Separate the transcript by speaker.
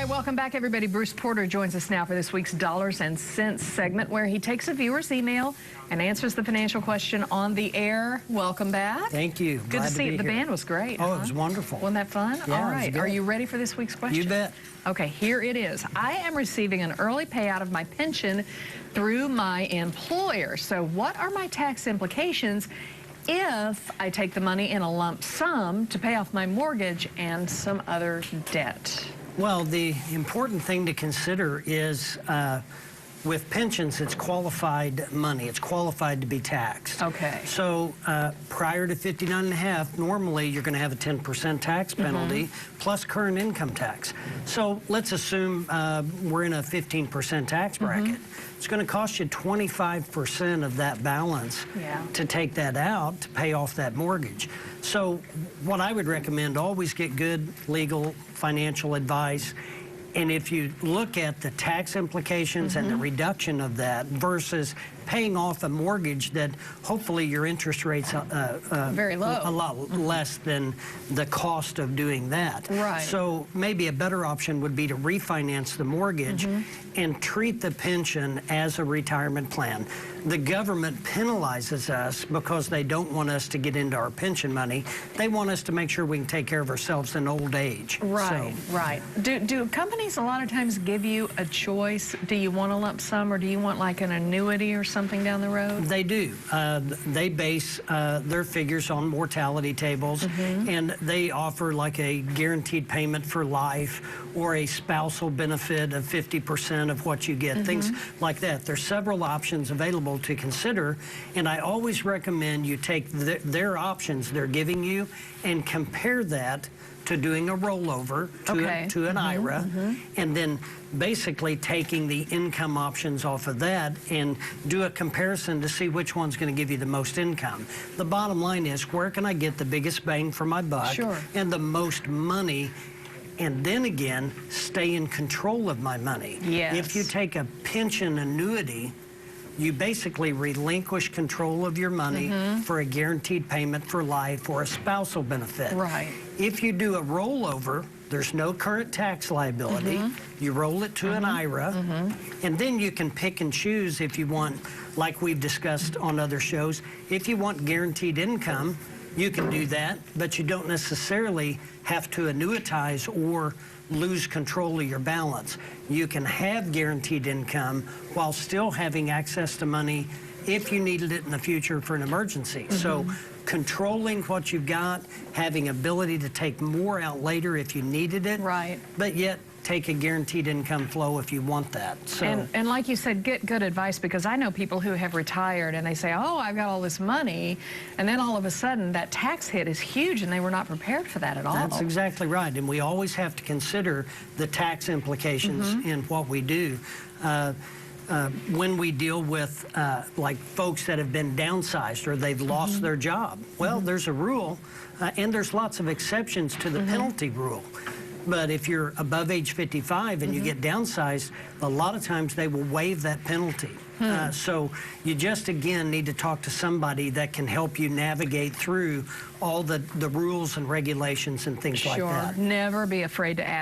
Speaker 1: right, welcome back, everybody. Bruce Porter joins us now for this week's Dollars and Cents segment, where he takes a viewer's email and answers the financial question on the air. Welcome back.
Speaker 2: Thank you.
Speaker 1: Good to see you. The band was great.
Speaker 2: Oh, it was wonderful.
Speaker 1: Wasn't that fun?
Speaker 2: Yeah,
Speaker 1: all right. Are you ready for this week's question?
Speaker 2: You bet.
Speaker 1: Okay, here it is. I am receiving an early payout of my pension through my employer. So what are my tax implications if I take the money in a lump sum to pay off my mortgage and some other debt?
Speaker 2: Well, the important thing to consider is with pensions, it's qualified money. It's qualified to be taxed.
Speaker 1: Okay.
Speaker 2: So prior to 59.5, normally you're going to have a 10% tax penalty plus current income tax. So let's assume we're in a 15% tax bracket. It's going to cost you 25% of that balance to take that out to pay off that mortgage. So what I would recommend, always get good legal financial advice. And if you look at the tax implications and the reduction of that versus paying off a mortgage that hopefully your interest rate's
Speaker 1: very low,
Speaker 2: a lot less than the cost of doing that.
Speaker 1: Right.
Speaker 2: So maybe a better option would be to refinance the mortgage and treat the pension as a retirement plan. The government penalizes us because they don't want us to get into our pension money. They want us to make sure we can take care of ourselves in old age.
Speaker 1: Right, right. Do companies a lot of times give you a choice? Do you want a lump sum or do you want like an annuity or something down the road?
Speaker 2: They do. They base their figures on mortality tables, and they offer like a guaranteed payment for life or a spousal benefit of 50% of what you get, things like that. There's several options available to consider, and I always recommend you take their options they're giving you and compare that to doing a rollover to an IRA, and then basically taking the income options off of that and do a comparison to see which one's going to give you the most income. The bottom line is, where can I get the biggest bang for my buck and the most money, and then again, stay in control of my money.
Speaker 1: Yes.
Speaker 2: If you take a pension annuity, you basically relinquish control of your money for a guaranteed payment for life or a spousal benefit.
Speaker 1: Right.
Speaker 2: If you do a rollover, there's no current tax liability. You roll it to an IRA, and then you can pick and choose if you want, like we've discussed on other shows, if you want guaranteed income, you can do that, but you don't necessarily have to annuitize or lose control of your balance. You can have guaranteed income while still having access to money if you needed it in the future for an emergency. So controlling what you've got, having ability to take more out later if you needed it, but yet take a guaranteed income flow if you want that. So,
Speaker 1: and like you said, get good advice, because I know people who have retired and they say, oh, I've got all this money, and then all of a sudden that tax hit is huge and they were not prepared for that at all.
Speaker 2: That's exactly right, and we always have to consider the tax implications in what we do. When we deal with like folks that have been downsized or they've lost their job, well, there's a rule, and there's lots of exceptions to the penalty rule. But if you're above age 55 and you get downsized, a lot of times they will waive that penalty. So you just, again, need to talk to somebody that can help you navigate through all the rules and regulations and things like that.
Speaker 1: Never be afraid to ask.